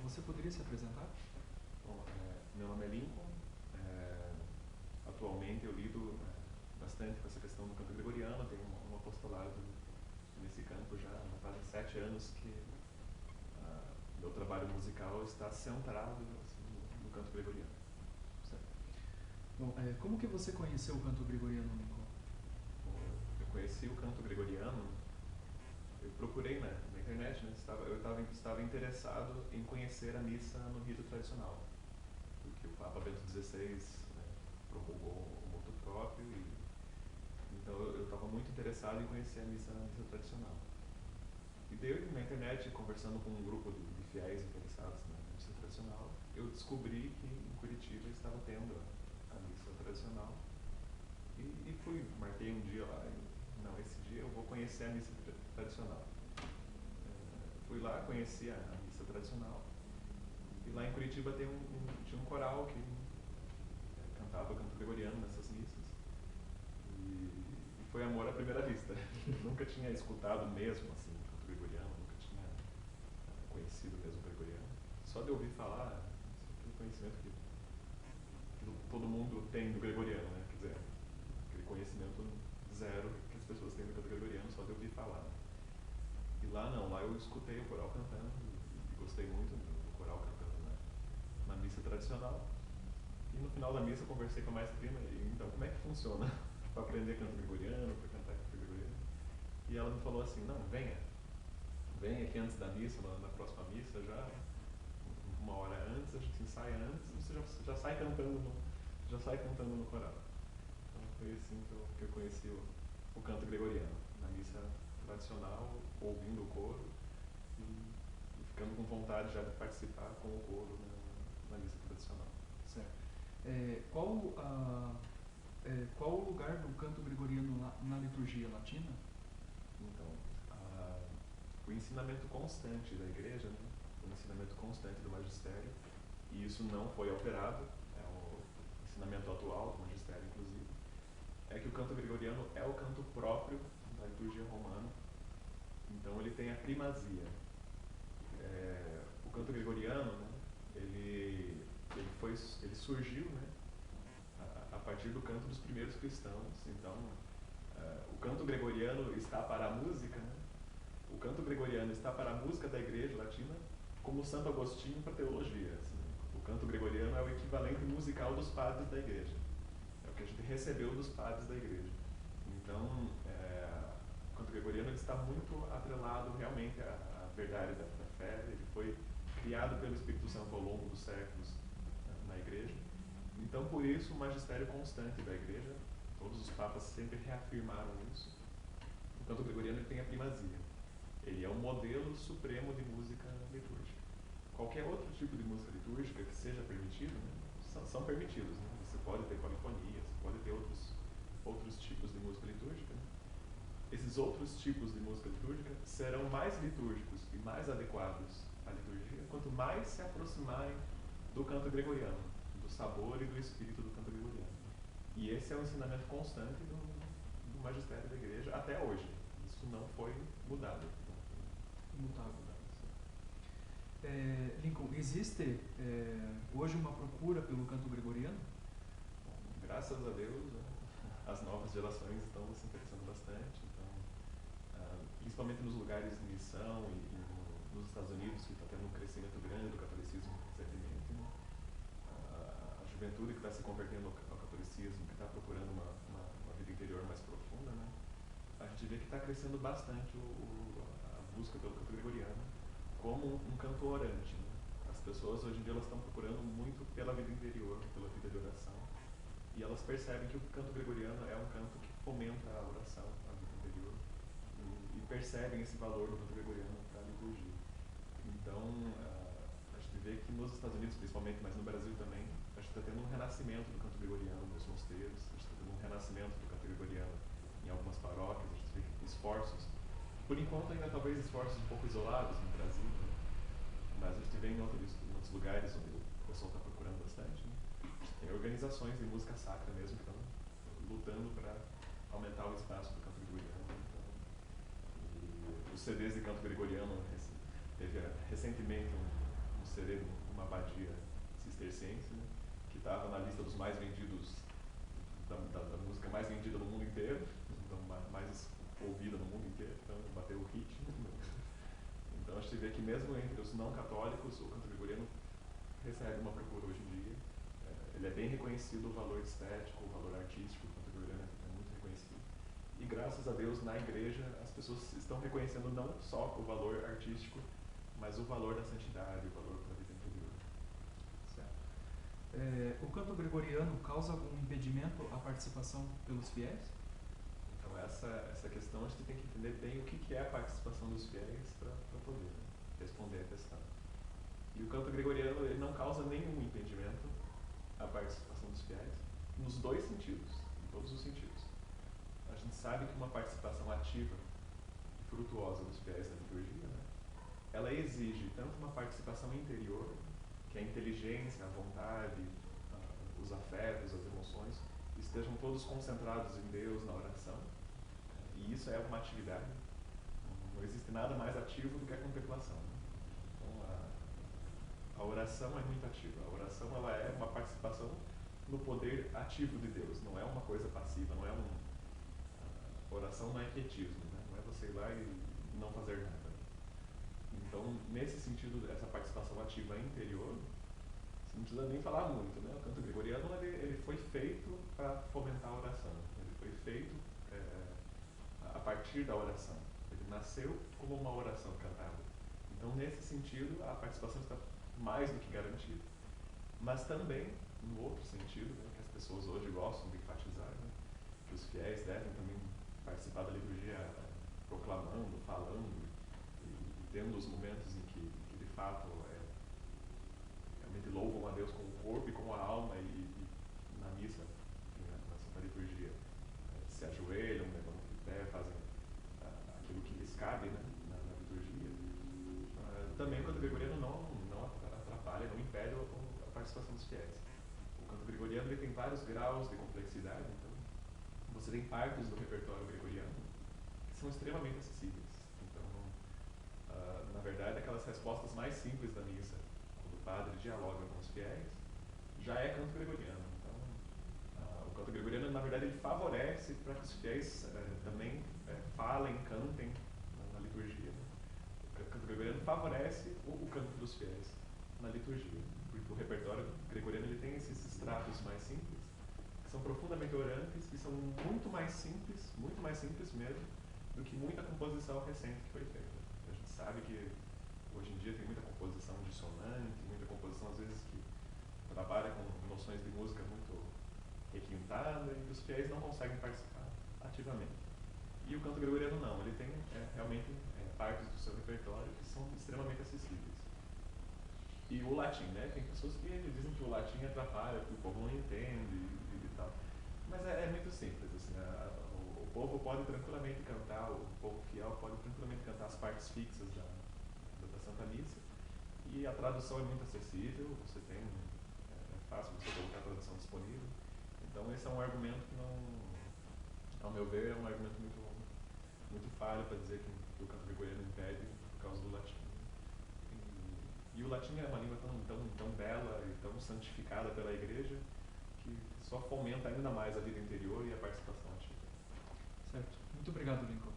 Você poderia se apresentar? Bom, meu nome é Lincoln. Atualmente eu lido bastante com essa questão do canto gregoriano. Tenho um apostolado nesse campo já há quase 7 anos que meu trabalho musical está centrado assim, no canto gregoriano. Certo. Bom, como que você conheceu o canto gregoriano, Lincoln? Bom, eu conheci o canto gregoriano, eu procurei na internet, né? Estava interessado em conhecer a missa no rito tradicional, porque o Papa Bento XVI, né, promulgou o motu próprio, e então eu estava muito interessado em conhecer a missa tradicional. E daí na internet, conversando com um grupo de fiéis interessados na missa tradicional, eu descobri que em Curitiba estava tendo a missa tradicional e fui, marquei um dia lá e, não, esse dia eu vou conhecer a missa tradicional. Fui lá, conheci a missa tradicional, e lá em Curitiba tinha um coral que cantava canto gregoriano nessas missas. E foi amor à primeira vista. Eu nunca tinha escutado mesmo assim canto gregoriano, nunca tinha conhecido mesmo o gregoriano. Só de ouvir falar, aquele conhecimento que todo mundo tem do gregoriano, né? Quer dizer, aquele conhecimento zero que as pessoas têm do canto gregoriano só de ouvir falar. E lá não, lá eu escutei o coral cantando e gostei muito do coral cantando na missa tradicional. E no final da missa eu conversei com a maestrina e então como é que funciona para aprender canto gregoriano, para cantar canto gregoriano? E ela me falou assim, não, venha aqui antes da missa, na próxima missa, uma hora antes, a gente ensaia antes, e você já sai cantando no coral. Então foi assim que eu conheci o canto gregoriano, na missa tradicional, ouvindo o coro e ficando com vontade já de participar com o coro na missa tradicional. Certo. Qual o lugar do canto gregoriano na liturgia latina? Então, o ensinamento constante da igreja, né? O ensinamento constante do magistério, e isso não foi alterado, é o ensinamento atual do magistério, inclusive, é que o canto gregoriano é o canto próprio da liturgia romana, então ele tem a primazia. O canto gregoriano, né, ele surgiu, né, a partir do canto dos primeiros cristãos. Então, o canto gregoriano está para a música, né? O canto gregoriano está para a música da igreja latina, como Santo Agostinho para a teologia. Assim. O canto gregoriano é o equivalente musical dos padres da igreja. É o que a gente recebeu dos padres da igreja. Então, o canto gregoriano ele está muito atrelado realmente à verdade da fé. Ele foi criado pelo Espírito Santo ao longo dos séculos na igreja. Então, por isso, o magistério constante da igreja, todos os papas sempre reafirmaram isso. O canto gregoriano ele tem a primazia. Ele é um modelo supremo de música litúrgica. Qualquer outro tipo de música litúrgica que seja permitido, né, são permitidos. Né? Você pode ter polifonia, você pode ter outros tipos de música litúrgica. Né? Esses outros tipos de música litúrgica serão mais litúrgicos e mais adequados à liturgia quanto mais se aproximarem do canto gregoriano, do sabor e do espírito do canto gregoriano. E esse é o ensinamento constante do magistério da igreja até hoje. Isso não foi mudado. Imutável. Lincoln, existe hoje uma procura pelo canto gregoriano? Bom, graças a Deus, as novas gerações estão se interessando bastante. Então, principalmente nos lugares de missão nos Estados Unidos, que está tendo um crescimento grande do catolicismo recentemente, né? A juventude que está se convertendo ao catolicismo, que está procurando uma vida interior mais profunda, né? A gente vê que está crescendo bastante a busca pelo canto gregoriano como um canto orante. Né? As pessoas hoje em dia estão procurando muito pela vida interior, pela vida de oração, e elas percebem que o canto gregoriano é um canto que fomenta a oração, a vida interior, e percebem esse valor do canto gregoriano para a liturgia. Então, a gente vê que nos Estados Unidos, principalmente, mas no Brasil também, a gente está tendo um renascimento do canto gregoriano nos mosteiros, a gente está tendo um renascimento do canto gregoriano em algumas paróquias, a gente vê esforços, por enquanto ainda talvez esforços um pouco isolados no Brasil, né? Mas a gente vê em outros lugares onde o pessoal está procurando bastante. Né? Tem organizações de música sacra mesmo que estão lutando para aumentar o espaço do canto gregoriano. Então, os CDs de canto gregoriano teve recentemente um Sereno, uma abadia cisterciense, né, que estava na lista dos mais vendidos, da música mais vendida no mundo inteiro, então mais ouvida no mundo inteiro, então bateu o hit. Então a gente vê que mesmo entre os não católicos, o canto gregoriano recebe uma procura hoje em dia. Ele é bem reconhecido, o valor estético, o valor artístico, o canto gregoriano é muito reconhecido. E graças a Deus, na igreja, as pessoas estão reconhecendo não só o valor artístico, mas o valor da santidade, o valor da vida interior. Certo. O canto gregoriano causa algum impedimento à participação pelos fiéis? Então essa questão a gente tem que entender bem o que é a participação dos fiéis para poder, né, responder a questão. E o canto gregoriano ele não causa nenhum impedimento à participação dos fiéis, nos dois sentidos, em todos os sentidos. A gente sabe que uma participação ativa e frutuosa dos fiéis na liturgia, né, ela exige tanto uma participação interior, que a inteligência, a vontade, os afetos, as emoções, estejam todos concentrados em Deus, na oração. E isso é uma atividade. Não existe nada mais ativo do que a contemplação. Então, a oração é muito ativa. A oração ela é uma participação no poder ativo de Deus. Não é uma coisa passiva. Não é oração não é quietismo. Né? Não é você ir lá e não fazer nada. Então, nesse sentido, essa participação ativa interior, você não precisa nem falar muito, né? O canto gregoriano ele foi feito para fomentar a oração. Ele foi feito a partir da oração. Ele nasceu como uma oração cantada. Então, nesse sentido, a participação está mais do que garantida. Mas também, no outro sentido, né, que as pessoas hoje gostam de enfatizar, né, que os fiéis devem também participar da liturgia proclamando, falando e tendo os momentos em que de fato realmente louvam a Deus com o corpo e com a alma e na missa, na Santa Liturgia, se ajoelham, levantam de pé, fazem aquilo que lhes cabe, né, na liturgia. Também o canto gregoriano não atrapalha, não impede a participação dos fiéis. O canto gregoriano ele tem vários graus de complexidade, então você tem partes do repertório gregoriano que são extremamente acessíveis. Então, na verdade, aquelas respostas mais simples da missa, quando o padre dialoga com os fiéis, já é canto gregoriano. Então, o canto gregoriano, na verdade, ele favorece para que os fiéis também falem, cantem na liturgia. O canto gregoriano favorece o canto dos fiéis na liturgia, porque o repertório gregoriano ele tem esses estratos mais simples, que são profundamente orantes, que são muito mais simples mesmo, do que muita composição recente que foi feita. A gente sabe que hoje em dia tem muita composição dissonante, muita composição às vezes que trabalha com noções de música muito requintada e os fiéis não conseguem participar ativamente. E o canto gregoriano não, ele tem realmente partes do seu repertório que são extremamente acessíveis. E o latim, né? Tem pessoas que dizem que o latim atrapalha, que o povo não entende e tal. Mas é muito simples, assim, o povo pode tranquilamente cantar, o povo fiel pode tranquilamente cantar as partes fixas da Santa Missa, e a tradução é muito acessível, você tem, é fácil você colocar a tradução disponível. Então esse é um argumento que não, ao meu ver, é um argumento muito falho para dizer que o canto gregoriano impede por causa do latim. E o latim é uma língua tão bela e tão santificada pela Igreja que só fomenta ainda mais a vida interior e a participação ativa. Certo. Muito obrigado, Lincoln.